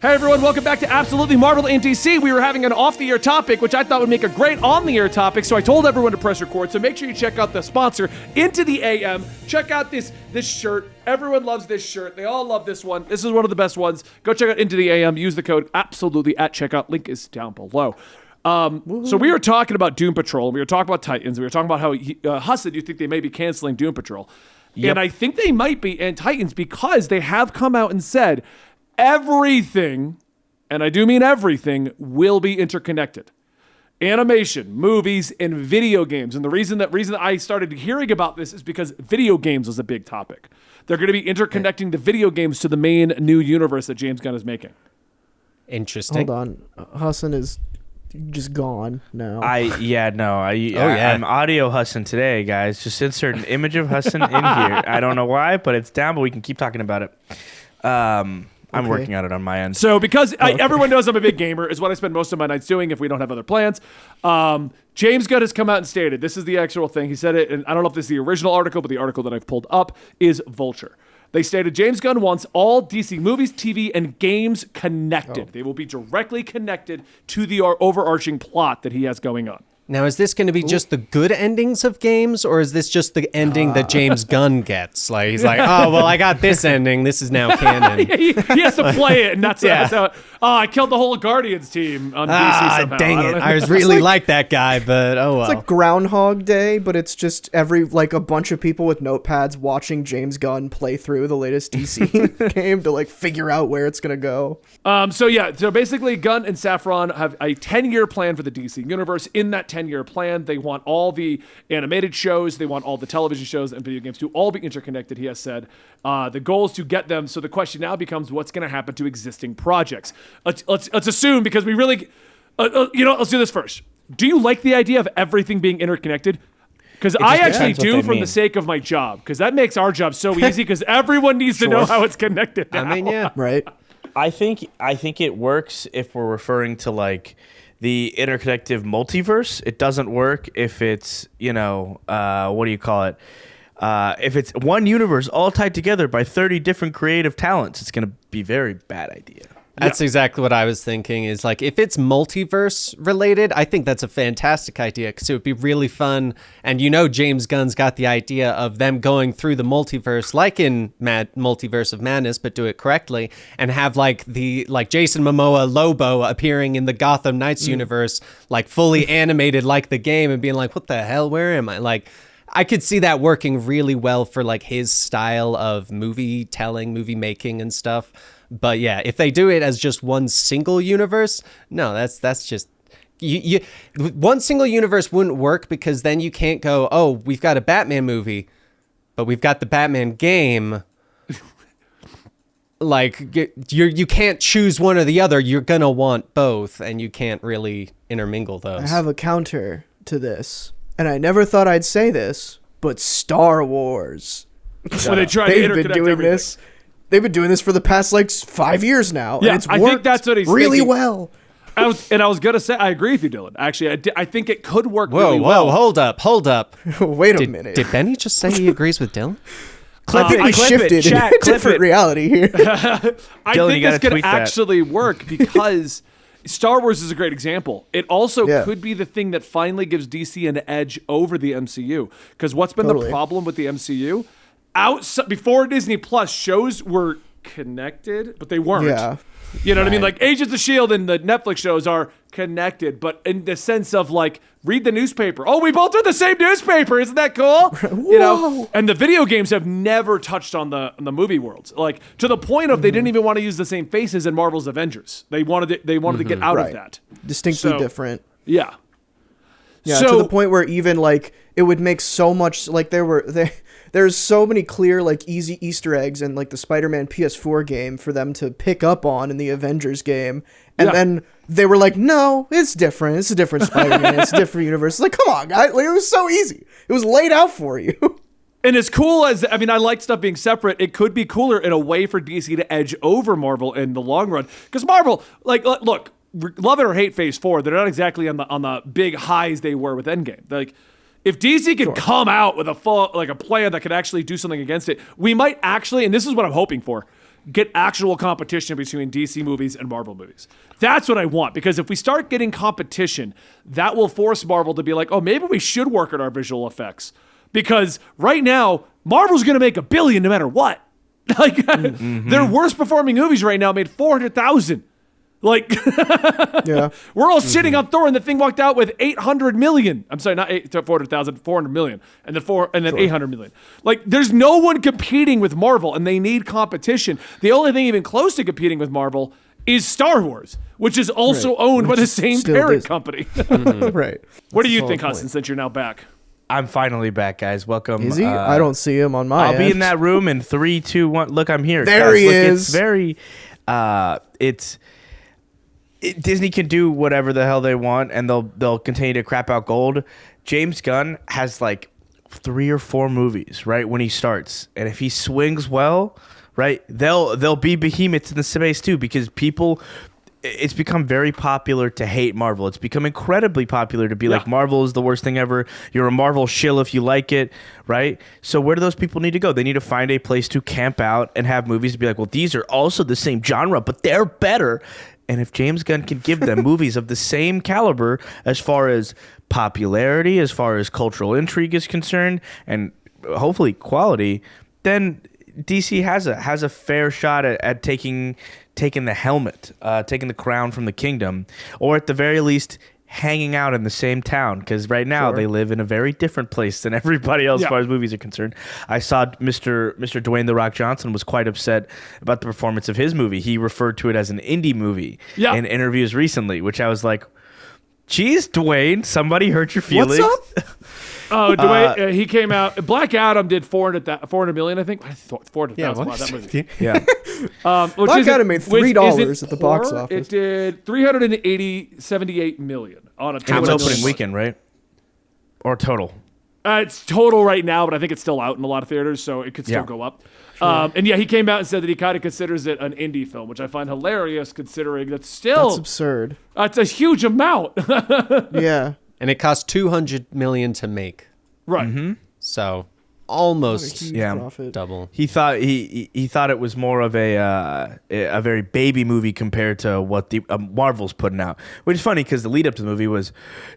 Hey everyone, welcome back to Absolutely Marvel and DC. We were having an off-the-air topic, which I thought would make a great on-the-air topic, so I told everyone to press record, so make sure you check out the sponsor, Into the AM. Check out this shirt. Everyone loves this shirt. They all love this one. This is one of the best ones. Go check out Into the AM. Use the code Absolutely at checkout. Link is down below. So we were talking about Doom Patrol. We were talking about Titans. We were talking about how, Hassan, you think they may be canceling Doom Patrol. Yep. And I think they might be, and Titans, because they have come out and said, everything, and I do mean everything, will be interconnected. Animation, movies, and video games. And the reason that I started hearing about this is because video games was a big topic. They're going to be interconnecting the video games to the main new universe that James Gunn is making. Interesting. Hold on. Hassan is just gone now. I'm audio Hassan today, guys. Just insert an image of Hassan in here. I don't know why, but it's down, but we can keep talking about it. I'm working on it on my end. So because everyone knows I'm a big gamer, is what I spend most of my nights doing if we don't have other plans. James Gunn has come out and stated, this is the actual thing. He said it, and I don't know if this is the original article, but the article that I've pulled up is Vulture. They stated James Gunn wants all DC movies, TV, and games connected. They will be directly connected to the overarching plot that he has going on. Now, is this going to be just the good endings of games, or is this just the ending that James Gunn gets? Like, he's like, oh, well, I got this ending. This is now canon. he has to play it, and that's how. I killed the whole Guardians team on DC somehow. Dang it. I was really like that guy, but oh well. It's like Groundhog Day, but it's just a bunch of people with notepads watching James Gunn play through the latest DC game to figure out where it's going to go. So basically Gunn and Safran have a 10-year plan for the DC universe. In that 10-year plan, they want all the animated shows, they want all the television shows and video games to all be interconnected, he has said. The goal is to get them, so the question now becomes what's going to happen to existing projects. Let's assume, because we really, let's do this first. Do you like the idea of everything being interconnected? Because I actually do from the sake of my job, because that makes our job so easy, because everyone needs to know how it's connected now. I mean, yeah. Right. I think it works if we're referring to the interconnective multiverse. It doesn't work if it's, what do you call it? If it's one universe all tied together by 30 different creative talents, it's going to be a very bad idea. That's exactly what I was thinking, is if it's multiverse related, I think that's a fantastic idea, because it would be really fun. And James Gunn's got the idea of them going through the multiverse, like in Multiverse of Madness, but do it correctly, and have Jason Momoa Lobo appearing in the Gotham Knights universe, fully animated like the game, and being like, what the hell, where am I? I could see that working really well for his style of movie telling, movie making and stuff. But yeah, if they do it as just one single universe, no, that's just you one single universe wouldn't work, because then you can't go, oh, we've got a Batman movie, but we've got the Batman game. You can't choose one or the other. You're gonna want both, and you can't really intermingle those. I have a counter to this, and I never thought I'd say this, but Star Wars. When they try to interconnect everything. They've been doing this for the past 5 years now. Yeah, and it's I worked think that's what he's really thinking. well. I was gonna say, I agree with you, Dylan. Actually, I think it could work really well. Hold up. Wait a minute. Did Benny just say he agrees with Dylan? I think we shifted Chat, a different reality here. I Dylan, think this could actually work, because Star Wars is a great example. It also could be the thing that finally gives DC an edge over the MCU. Because what's been the problem with the MCU? Before Disney Plus, shows were connected, but they weren't. Yeah. You know what I mean? Agents of S.H.I.E.L.D. and the Netflix shows are connected, but in the sense of read the newspaper. Oh, we both read the same newspaper. Isn't that cool? And the video games have never touched on the movie worlds. To the point of they didn't even want to use the same faces in Marvel's Avengers. They wanted to get out of that. Distinctly different. Yeah. Yeah, to the point where even it would make so much there's so many clear easy Easter eggs in the Spider-Man PS4 game for them to pick up on in the Avengers game, and then they were like, no, it's different. It's a different Spider-Man. It's a different universe. It's come on, guys. It was so easy. It was laid out for you. And as cool as, I like stuff being separate, it could be cooler in a way for DC to edge over Marvel in the long run. Because Marvel, look, love it or hate Phase 4, they're not exactly on the big highs they were with Endgame. If DC could come out with a full a plan that could actually do something against it, we might actually, and this is what I'm hoping for, get actual competition between DC movies and Marvel movies. That's what I want, because if we start getting competition, that will force Marvel to be like, oh, maybe we should work on our visual effects. Because right now, Marvel's going to make $1 billion no matter what. Like, their worst performing movies right now made 400,000. Like, Yeah. we're all shitting on Thor, and the thing walked out with 800 million. I'm sorry, not 400,000, 400 million, and then 800 million. Like, there's no one competing with Marvel, and they need competition. The only thing even close to competing with Marvel is Star Wars, which is also owned by the same still parent is. company. Right. What do you That's think, the whole Hudson, point. since you're now back? I'm finally back, guys. Welcome. Is he? I don't see him on my I'll be end. in that room in 3, 2, 1. Look, I'm here. There guys. he Look, is. It's very. Disney can do whatever the hell they want, and they'll continue to crap out gold. James Gunn has like 3 or 4 movies, right, when he starts, and if he swings well, right, they'll be behemoths in the space too, because people. It's become very popular to hate Marvel. It's become incredibly popular to be like, Marvel is the worst thing ever. You're a Marvel shill if you like it, right? So where do those people need to go? They need to find a place to camp out and have movies to be like, well, these are also the same genre, but they're better. And if James Gunn can give them movies of the same caliber as far as popularity, as far as cultural intrigue is concerned, and hopefully quality, then DC has a fair shot at taking the helmet, taking the crown from the kingdom, or at the very least hanging out in the same town, because right now they live in a very different place than everybody else as far as movies are concerned. I saw Mr. Dwayne The Rock Johnson was quite upset about the performance of his movie. He referred to it as an indie movie in interviews recently, which I was like, geez, Dwayne, somebody hurt your feelings. What's up? Oh, Dwayne, he came out. Black Adam did 400 million, I think. 400,000. Wow, that movie. Yeah. Black Adam made $3 at the box office. It did 378 million on a And it's total opening weekend, right? Or total? It's total right now, but I think it's still out in a lot of theaters, so it could still go up. And he came out and said that he kind of considers it an indie film, which I find hilarious, considering that's still That's absurd. It's a huge amount. Yeah. And it cost $200 million to make. Right. So almost Huge Yeah. profit. double. He thought he thought it was more of a very baby movie compared to what the Marvel's putting out, which is funny because the lead up to the movie was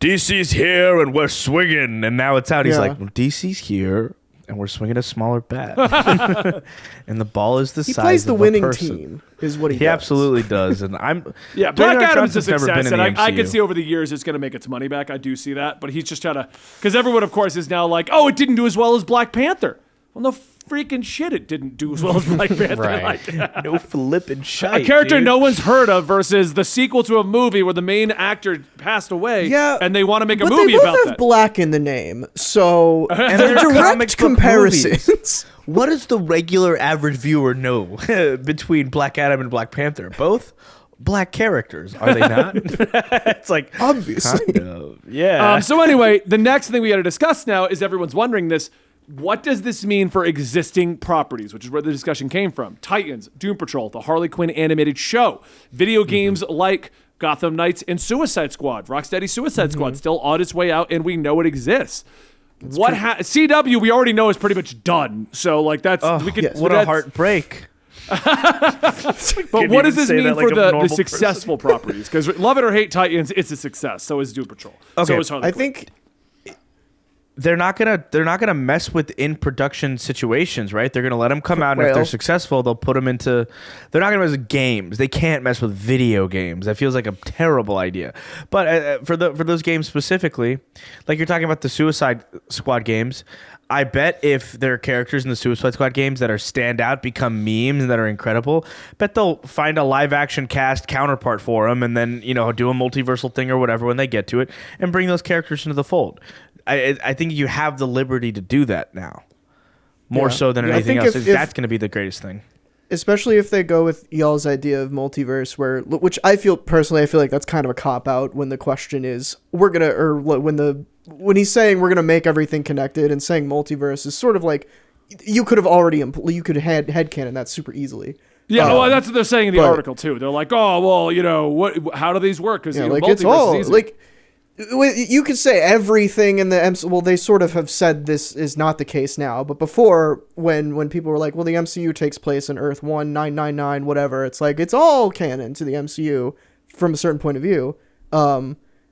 DC's here and we're swinging, and now it's out. He's Yeah. like, well, DC's here and we're swinging a smaller bat, and the ball is the He size. plays the of winning a person. team, is what he He does. absolutely does, and I'm Yeah, Dwayne Black The Rock Adam's a Johnson's never been success, in and the I can MCU. see over the years it's going to make its money back. I do see that, but he's just trying to, because everyone, of course, is now like, oh, it didn't do as well as Black Panther. Well, no freaking shit, it didn't do as well as Black Panther. Right. Like, No flipping shite. a character dude. no one's heard of versus the sequel to a movie where the main actor passed away, Yeah, and they want to make a But movie they both about have that. black in the name, so And they're they're comic direct book comparisons. What does the regular average viewer know between Black Adam and Black Panther? Both black characters, are they not? It's like Obviously. kind of. Yeah. So anyway, the next thing we got to discuss now is everyone's wondering this. What does this mean for existing properties, which is where the discussion came from? Titans, Doom Patrol, the Harley Quinn animated show, video games like Gotham Knights and Suicide Squad. Rocksteady Suicide Squad still on its way out, and we know it exists. CW we already know is pretty much done. So like that's we could. yes. what a that's- heartbreak. But what does even this say mean that for like a the normal successful properties? Because love it or hate Titans, it's a success. So is Doom Patrol. Okay, So is Harley I Quinn. think They're not gonna mess with in production situations, right? They're gonna let them come out, and if they're Well- successful, they'll put them into. They're not gonna mess with games. They can't mess with video games. That feels like a terrible idea. But for those games specifically, like you're talking about the Suicide Squad games, I bet if there are characters in the Suicide Squad games that are standout, become memes, and that are incredible, bet they'll find a live action cast counterpart for them, and then do a multiversal thing or whatever when they get to it, and bring those characters into the fold. I think you have the liberty to do that now, more Yeah. so than Yeah, I anything think else. if- That's going to be the greatest thing. especially if they go with y'all's idea of multiverse, which I feel like that's kind of a cop out when the question is when he's saying we're gonna make everything connected, and saying multiverse is sort of like you could have already you could have headcanon that super easily. Yeah, well, that's what they're saying in the but- article too. They're like, oh, well, what? How do these work? Because Yeah, like multiverse it's all is easy. like You could say everything in the MCU. Well, they sort of have said this is not the case now, but before, when people were like, well, the MCU takes place in Earth 1999, whatever, it's like, it's all canon to the MCU from a certain point of view.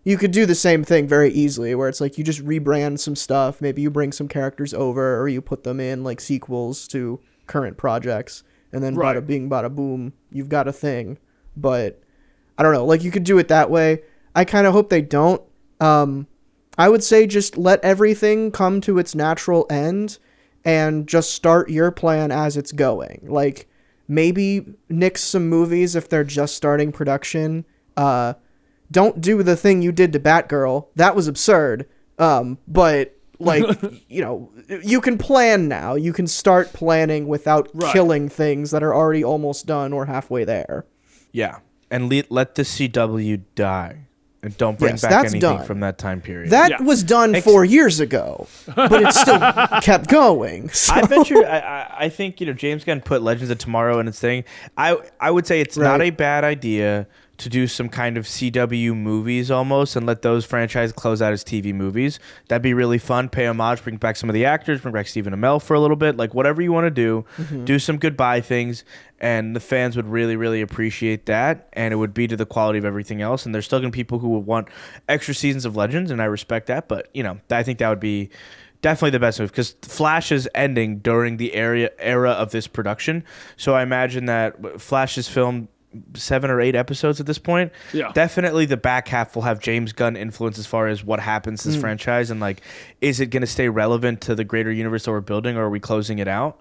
You could do the same thing very easily, where it's like you just rebrand some stuff, maybe you bring some characters over, or you put them in like sequels to current projects, and then bada bing, bada boom, you've got a thing. But I don't know, like you could do it that way. I kind of hope they don't. I would say just let everything come to its natural end and just start your plan as it's going. Like, maybe nix some movies if they're just starting production. Don't do the thing you did to Batgirl. That was absurd. But, like, you can plan now. You can start planning without killing things that are already almost done or halfway there. Yeah. And let the CW die. And don't bring back anything done. From that time period. That was done 4 years ago, but it still kept going. So. I bet you. I think James Gunn put Legends of Tomorrow in its thing. I would say it's not a bad idea to do some kind of CW movies almost and let those franchises close out as TV movies. That'd be really fun. Pay homage, bring back some of the actors, bring back Stephen Amell for a little bit. Like, whatever you want to do, do some goodbye things, and the fans would really, really appreciate that, and it would be to the quality of everything else. And there's still going to be people who would want extra seasons of Legends, and I respect that, but, I think that would be definitely the best move, because Flash is ending during the era of this production, so I imagine that Flash is filmed 7 or 8 episodes at this point. Yeah. Definitely the back half will have James Gunn influence as far as what happens to this franchise, and like, is it going to stay relevant to the greater universe that we're building, or are we closing it out?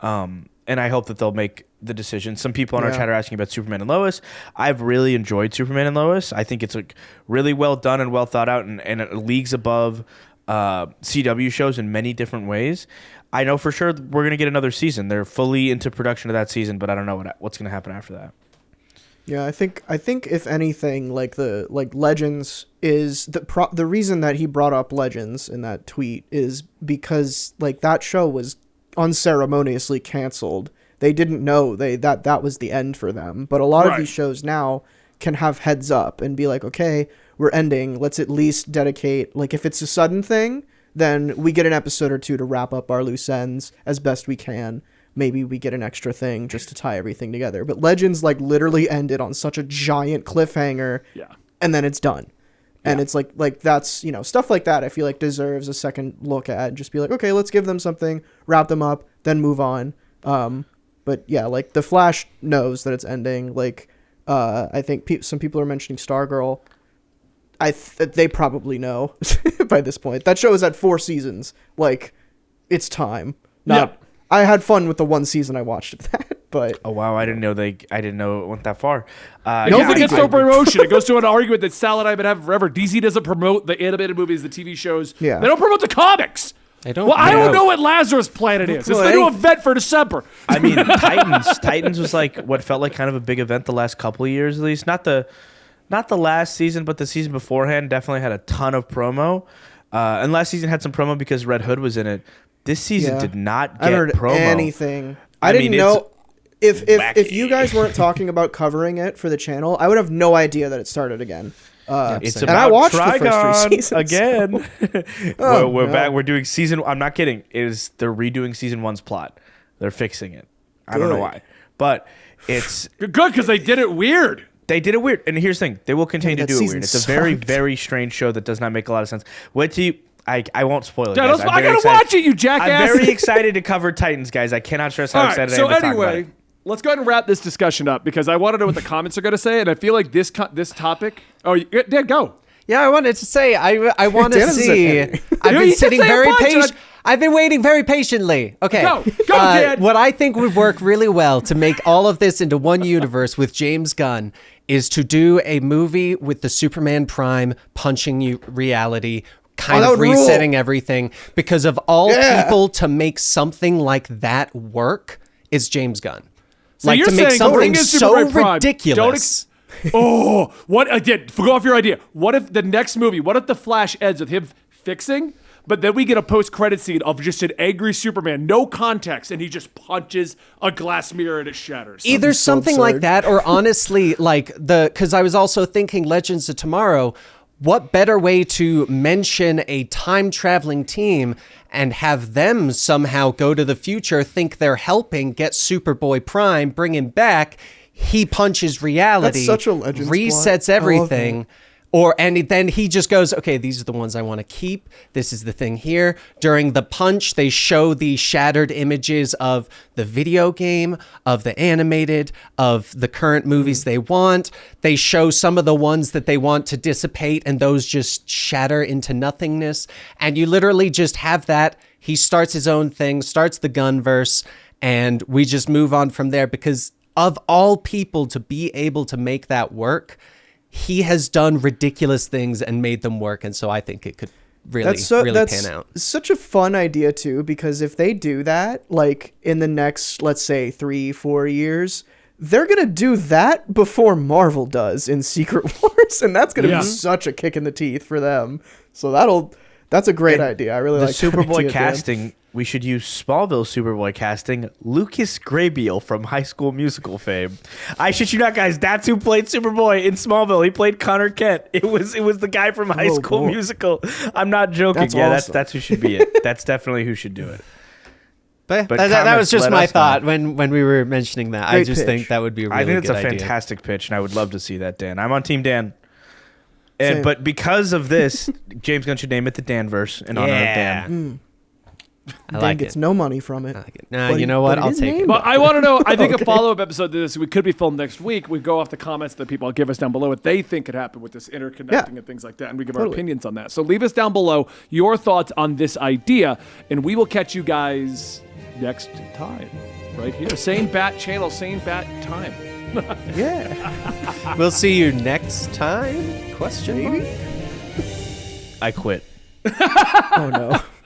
And I hope that they'll make the decision. Some people on our chat are asking about Superman and Lois. I've really enjoyed Superman and Lois. I think it's like really well done and well thought out, and it leagues above CW shows in many different ways. I know for sure we're going to get another season. They're fully into production of that season, but I don't know what's going to happen after that. Yeah, I think if anything, like Legends is the reason that he brought up Legends in that tweet is because like that show was unceremoniously canceled. They didn't know that was the end for them. But a lot of these shows now can have heads up and be like, okay, we're ending. Let's at least dedicate, like, if it's a sudden thing, then we get an episode or two to wrap up our loose ends as best we can. Maybe we get an extra thing just to tie everything together. But Legends, like, literally ended on such a giant cliffhanger, and then it's done. And it's like that's, stuff like that I feel like deserves a second look at. Just be like, okay, let's give them something, wrap them up, then move on. But yeah, like, The Flash knows that it's ending. Like, I think some people are mentioning Stargirl. They probably know by this point. That show is at 4 seasons. Like, it's time. I had fun with the 1 season I watched of that, but oh wow, I didn't know it went that far. Nobody gets no promotion. It goes to an argument that Sal and I have been having forever. DC doesn't promote the animated movies, the TV shows. Yeah. They don't promote the comics. I don't know what Lazarus Planet is. It's the new event for December. I mean, Titans was like what felt like kind of a big event the last couple of years, at least. Not the last season, but the season beforehand definitely had a ton of promo. And last season had some promo because Red Hood was in it. This season did not get promo. Anything. I didn't know if you guys weren't talking about covering it for the channel, I would have no idea that it started again. It's about I watched Trigon the first 3 seasons again. We're back. We're doing season. I'm not kidding. They're redoing season 1's plot. They're fixing it. I don't know why, but it's good because they did it weird. They did it weird, and here's the thing: they will continue to do it weird. It's a very, very strange show that does not make a lot of sense. Wait till you. I won't spoil it. Guys. I gotta watch it, you jackass. I'm very excited to cover Titans, guys. I cannot stress how excited I am to talk about it. So anyway, let's go ahead and wrap this discussion up because I want to know what the comments are going to say, and I feel like this topic. Oh, Dan, go. Yeah, I wanted to say I want to see. I've been sitting very patient. I've been waiting very patiently. Okay, go, Dan. What I think would work really well to make all of this into one universe with James Gunn is to do a movie with the Superman Prime punching reality. Kind of resetting everything, because of all people to make something like that work is James Gunn. So like, to make something so ridiculous. What again? Go off your idea. What if the next movie? What if The Flash ends with him fixing, but then we get a post-credit scene of just an angry Superman, no context, and he just punches a glass mirror and it shatters. Either something like that, or honestly, like because I was also thinking Legends of Tomorrow. what better way to mention a time-traveling team and have them somehow go to the future, think they're helping, get Superboy Prime, bring him back, he punches reality, That's such a Legends resets plot. I love everything, and then he just goes, okay, these are the ones I want to keep. This is the thing here. During the punch, they show the shattered images of the video game, of the animated, of the current movies they want. They show some of the ones that they want to dissipate, and those just shatter into nothingness. And you literally just have that. He starts his own thing, starts the Gunverse, and we just move on from there, because of all people to be able to make that work, he has done ridiculous things and made them work, and so I think it could really pan out. Such a fun idea too, because if they do that, like in the next, let's say 3-4 years, they're gonna do that before Marvel does in Secret Wars, and that's gonna be such a kick in the teeth for them. So that's a great idea. I really like the that Superboy idea, casting. Dan. We should use Smallville Superboy casting Lucas Grabeel from High School Musical fame. I shit you not, guys. That's who played Superboy in Smallville. He played Connor Kent. It was the guy from High School Musical. I'm not joking. That's awesome. That's who should be it. That's definitely who should do it. But that was just my thought when we were mentioning that. Great I just pitch. think that would be a really good idea. I think it's a fantastic pitch, and I would love to see that, Dan. I'm on Team Dan. Same. But because of this, James Gunn should name it the Danverse in honor of Dan. I Dan like gets it. no money from it. I like it. Nah, But you know what? but it I'll is take it. named But I want to know, I think Okay. a follow-up episode to this, we could be filmed next week. We go off the comments that people give us down below what they think could happen with this interconnecting and things like that, and we give our opinions on that. So leave us down below your thoughts on this idea, and we will catch you guys next time. Right here. Same bat channel, same bat time. Yeah. We'll see you next time? Question mark? I quit. Oh no.